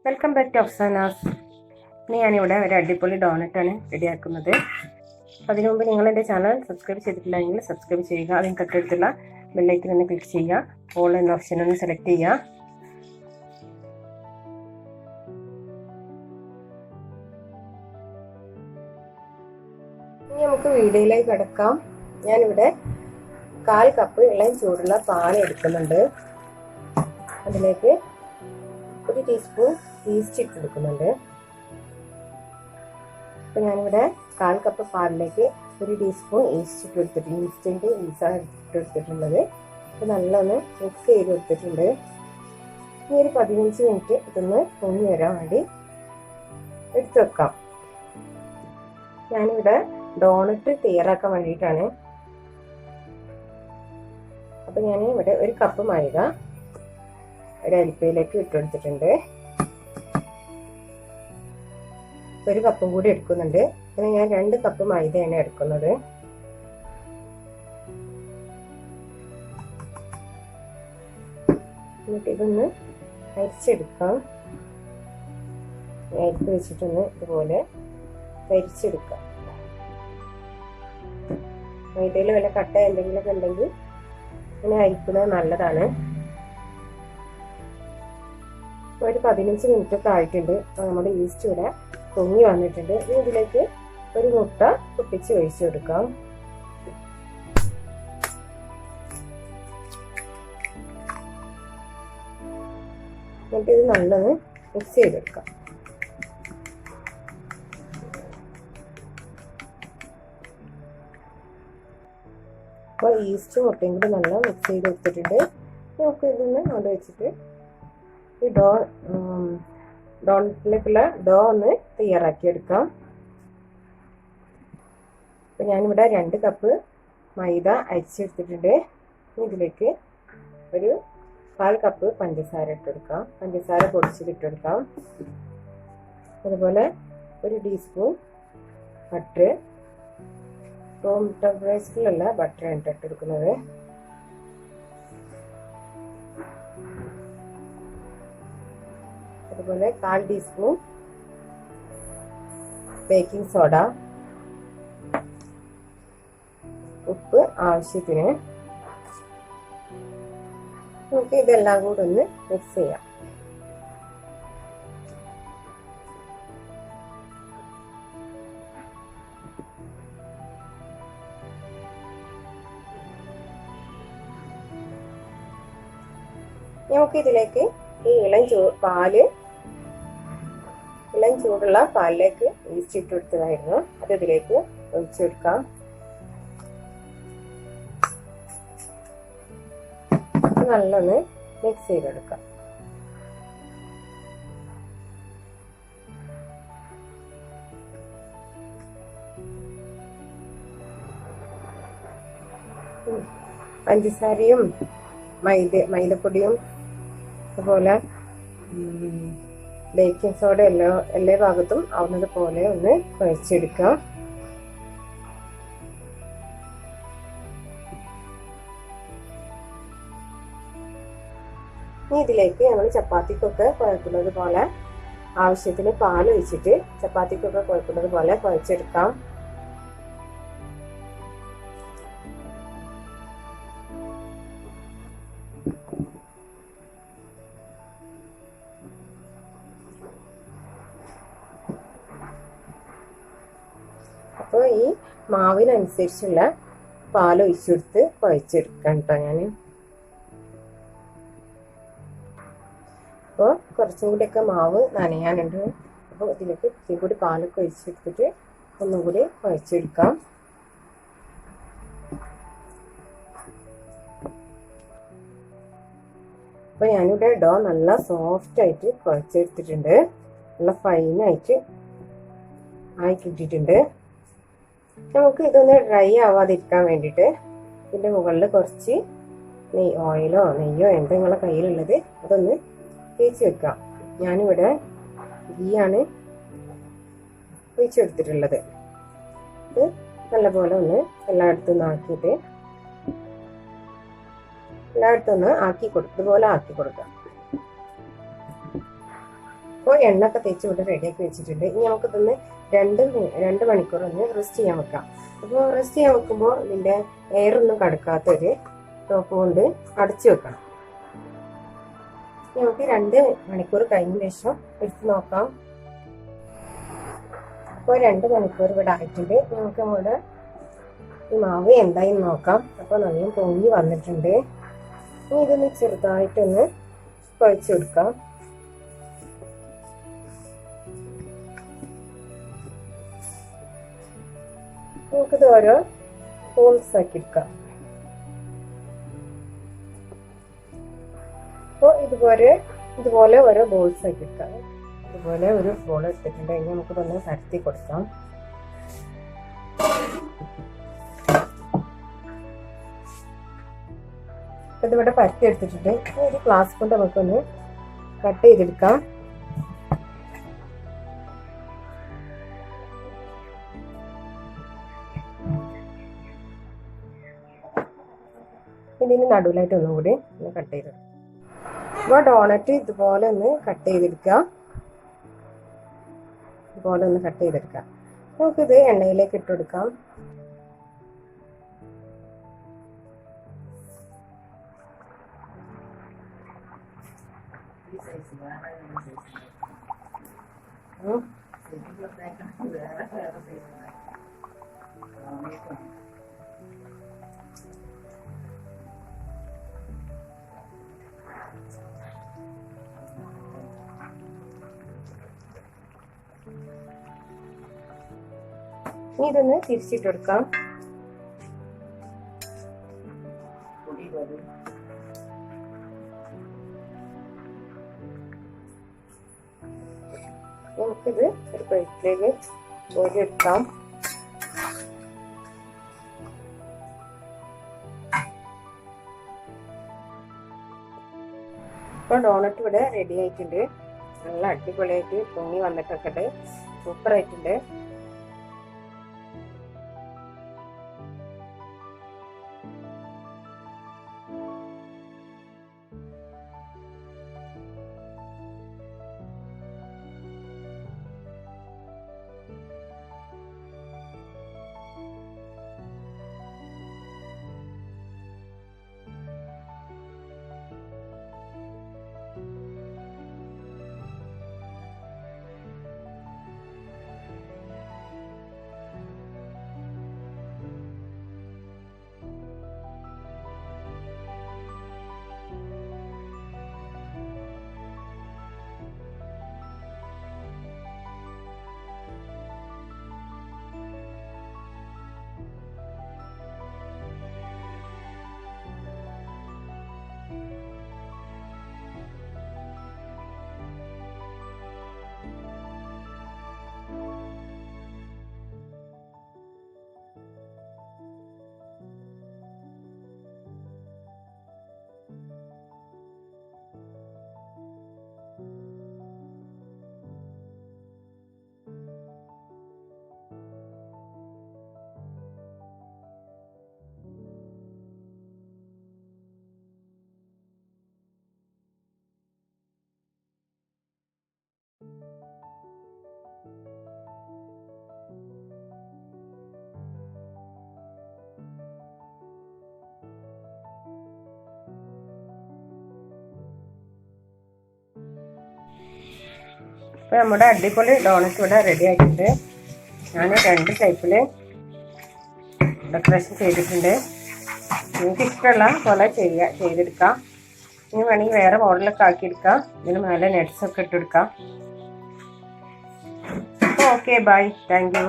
Welcome back to Hafsa നാസ്. ഇന്ന് ഞാനിവിടെ ഒരു അടിപൊളി ഡോണറ്റാണ് റെഡിയാക്കുന്നത്. അതിനു മുമ്പ് നിങ്ങൾ എൻ്റെ ചാനൽ സബ്സ്ക്രൈബ് ചെയ്തിട്ടില്ലെങ്കിൽ സബ്സ്ക്രൈബ് ചെയ്യുക. അതിന് തൊട്ടടുത്തുള്ള ബെല്ലൈക്കൻ ഒന്ന് ക്ലിക്ക് ചെയ്യുക. ഓൾ എന്ന ഓപ്ഷൻ ഒന്ന് സെലക്ട് ചെയ്യുക. ഇനി നമുക്ക് വീഡിയോയിലേക്ക് കിടക്കാം. ഞാനിവിടെ 1/4 കപ്പ് ഇളം ചൂടുള്ള പാൽ എടുക്കുന്നുണ്ട്. അതിലേക്ക് 1 ടീസ്പൂൺ ഈസ്റ്റ് ഇട്ടെടുക്കുന്നുണ്ട്. അപ്പോൾ ഞാനിവിടെ 1/4 കപ്പ് പാലിലേക്ക് 1 ടീസ്പൂൺ ഈസ്റ്റ് ഇട്ടെടുത്തിട്ടുണ്ട്. ഈസ്റ്റിൻ്റെ ഈസാണ് ഇട്ടെടുത്തിട്ടുള്ളത്. അപ്പോൾ നല്ലൊന്ന് മിക്സ് ചെയ്ത് എടുത്തിട്ടുണ്ട്. ഇനി ഒരു 15 മിനിറ്റ് ഇതൊന്ന് പൊങ്ങി വരാൻ വേണ്ടി എടുത്തു വെക്കാം. ഞാനിവിടെ ഡോണറ്റ് തയ്യാറാക്കാൻ വേണ്ടിയിട്ടാണ്. അപ്പോൾ ഞാൻ ഇവിടെ 1 കപ്പ് മൈദ ഒരു അരിപ്പയിലേക്ക് ഇട്ടെടുത്തിട്ടുണ്ട്. 1 കപ്പും കൂടി എടുക്കുന്നുണ്ട്. പിന്നെ ഞാൻ 2 കപ്പ് മൈദയാണ് എടുക്കുന്നത്. എന്നിട്ട് ഇതൊന്ന് അരിച്ചെടുക്കാം. അരിപ്പ് വെച്ചിട്ടൊന്ന് ഇതുപോലെ അരിച്ചെടുക്കാം. മൈദയിൽ വല്ല കട്ട എന്തെങ്കിലുമൊക്കെ ഉണ്ടെങ്കിൽ ഇങ്ങനെ അരിക്കുന്നത് നല്ലതാണ്. ഒരു 15 മിനിറ്റ് ഒക്കെ ആയിട്ടുണ്ട്. നമ്മുടെ ഈസ്റ്റ് ഇവിടെ പൊങ്ങി വന്നിട്ടുണ്ട്. ഇനി ഇതിലേക്ക് 1 മുട്ട പൊട്ടിച്ച് ഒഴിച്ചു കൊടുക്കാം. എന്നിട്ട് ഇത് നല്ലൊന്ന് മിക്സ് ചെയ്തെടുക്കാം. അപ്പോൾ ഈസ്റ്റ് മുട്ടയും കൂടി നല്ല മിക്സ് ചെയ്ത് എടുത്തിട്ടുണ്ട്. നമുക്ക് ഇതൊന്ന് അവിടെ വെച്ചിട്ട് ഈ ഡോണറ്റിലേക്കുള്ള ഡോ ഒന്ന് തയ്യാറാക്കിയെടുക്കാം. അപ്പോൾ ഞാനിവിടെ 2 കപ്പ് മൈദ അരിച്ചെടുത്തിട്ടുണ്ട്. ഇതിലേക്ക് ഒരു 1/4 കപ്പ് പഞ്ചസാര ഇട്ടെടുക്കാം. പഞ്ചസാര പൊടിച്ചിട്ടെടുക്കാം. അതുപോലെ 1 ടീസ്പൂൺ ബട്ടർ, റൂം ടെമ്പറേച്ചറിലുള്ള ബട്ടറാണ് ഇട്ടെടുക്കുന്നത്. അതുപോലെ 1/4 ടീസ്പൂൺ ബേക്കിംഗ് സോഡ, ഉപ്പ് ആവശ്യത്തിന്. നമുക്ക് ഇതെല്ലാം കൂടെ ഒന്ന് മിക്സ് ചെയ്യാം. നമുക്ക് ഇതിലേക്ക് ഈ ഇളം ചൂടുള്ള പാലിലേക്ക് ഈസ്റ്റ് ഇട്ട് കൊടുത്തതായിരുന്നു. അത് ഇതിലേക്ക് ഒഴിച്ചെടുക്കാം. നല്ലൊന്ന് മിക്സ് ചെയ്തെടുക്കാം. പഞ്ചസാരയും മൈദപ്പൊടിയും അതുപോലെ ബേക്കിംഗ് സോഡ എല്ലാ ഭാഗത്തും ആവുന്നത് പോലെ ഒന്ന് കുഴച്ചെടുക്കാം. ഇനി ഇതിലേക്ക് നമ്മൾ ചപ്പാത്തിക്കൊക്കെ കുഴക്കുന്നത് പോലെ ആവശ്യത്തിന് പാൽ ഒഴിച്ചിട്ട് ചപ്പാത്തിക്കൊക്കെ കുഴക്കുന്നത് പോലെ കുഴച്ചെടുക്കാം. അപ്പോൾ ഈ മാവിനനുസരിച്ചുള്ള പാൽ ഒഴിച്ചെടുത്ത് കുഴച്ചെടുക്കാം കേട്ടോ ഞാൻ. അപ്പോൾ കുറച്ചും കൂടിയൊക്കെ മാവ് നനയാനുണ്ട്. അപ്പോൾ ഇതിലേക്ക് ഇത്തിരി കൂടി പാലൊക്കെ ഒഴിച്ചെടുത്തിട്ട് ഒന്നും കൂടി കുഴച്ചെടുക്കാം. അപ്പോൾ ഞാനിവിടെ ഡോ നല്ല സോഫ്റ്റായിട്ട് കുഴച്ചെടുത്തിട്ടുണ്ട്. നല്ല ഫൈനായിട്ട് ആയി കിട്ടിയിട്ടുണ്ട്. നമുക്ക് ഇതൊന്ന് ഡ്രൈ ആവാതിരിക്കാൻ വേണ്ടിയിട്ട് ഇതിൻ്റെ മുകളിൽ കുറച്ച് ഓയിലോ നെയ്യോ എന്തെങ്കിലും കയ്യിലുള്ളത് അതൊന്ന് തേച്ച് വെക്കാം. ഞാനിവിടെ ഗീയാണ് ഒഴിച്ചെടുത്തിട്ടുള്ളത്. ഇത് നല്ലപോലെ ഒന്ന് എല്ലായിടത്തും ആക്കിയിട്ട് ഇതുപോലെ ആക്കി കൊടുക്കാം. അപ്പോൾ എണ്ണ ഒക്കെ തേച്ച് ഇവിടെ റെഡിയാക്കി വെച്ചിട്ടുണ്ട്. ഇനി നമുക്കിതൊന്ന് 2 മണിക്കൂർ ഒന്ന് റെസ്റ്റ് ചെയ്യാൻ വെക്കാം. അപ്പോൾ റെസ്റ്റ് ചെയ്യാൻ വെക്കുമ്പോൾ ഇതിൻ്റെ എയറൊന്നും കടക്കാത്തൊരു ടോപ്പ് കൊണ്ട് അടച്ചു വെക്കണം. നമുക്ക് 2 മണിക്കൂർ കഴിഞ്ഞ ശേഷം എടുത്ത് നോക്കാം. അപ്പോൾ 2 മണിക്കൂർ ഇവിടെ ആയിട്ടുണ്ട്. നമുക്ക് ഇവിടെ ഈ മാവ് എന്തായി നോക്കാം. അപ്പോൾ നല്ല പൊങ്ങി വന്നിട്ടുണ്ട്. ഇനി ഇതൊന്ന് ചെറുതായിട്ടൊന്ന് കുഴച്ച് കൊടുക്കാം. നമുക്കിത് ഓരോ ബോൾസ് ആക്കി എടുക്കാം. അപ്പോൾ ഇതുപോലെ ഓരോ ബോൾസ് ആക്കി എടുക്കാം. ഇതുപോലെ ഒരു ബോൾ എടുത്തിട്ടുണ്ട്. ഇനി നമുക്കിതൊന്ന് പരത്തി കൊടുക്കാം. ഇതിവിടെ പരത്തി എടുത്തിട്ടുണ്ട്. ഒരു ഗ്ലാസ് കൊണ്ട് നമുക്കൊന്ന് കട്ട് ചെയ്തെടുക്കാം. ഇതിന് നടുവിലായിട്ട് ഒന്നും കൂടി ഒന്ന് കട്ട് ചെയ്തെടുക്കാം. അപ്പോൾ ഡോണറ്റ് ഇതുപോലെ ഒന്ന് കട്ട് ചെയ്തെടുക്കുക. ഇതുപോലെ ഒന്ന് കട്ട് ചെയ്തെടുക്കാം. നമുക്കിത് എണ്ണയിലേക്ക് ഇട്ട് കൊടുക്കാം. ഇനി ഇതൊന്ന് തിരിച്ചിട്ട് കൊടുക്കാം. നമുക്കിത് ഒരു പ്ലേറ്റിലേക്ക് കോരിയെടുക്കാം. ഇപ്പോൾ ഡോണറ്റ് ഇവിടെ റെഡി ആയിട്ടുണ്ട്. നല്ല അടിപൊളിയായിട്ട് പൊങ്ങി വന്നിട്ടൊക്കെ സൂപ്പർ ആയിട്ടുണ്ട്. അപ്പോൾ നമ്മുടെ അടിപൊളി ഡോണറ്റ് ഇവിടെ റെഡി ആയിട്ടുണ്ട്. ഞാൻ 2 ടൈപ്പിൽ ഡെക്കറേഷൻ ചെയ്തിട്ടുണ്ട്. നിങ്ങൾക്ക് ഇഷ്ടമുള്ള പോലെ ചെയ്തെടുക്കാം. ഇനി വേണമെങ്കിൽ വേറെ മോഡലൊക്കെ ആക്കിയെടുക്കാം. ഇതിന് മേലെ നട്ട്സൊക്കെ ഇട്ടെടുക്കാം. Okay bye, thank U.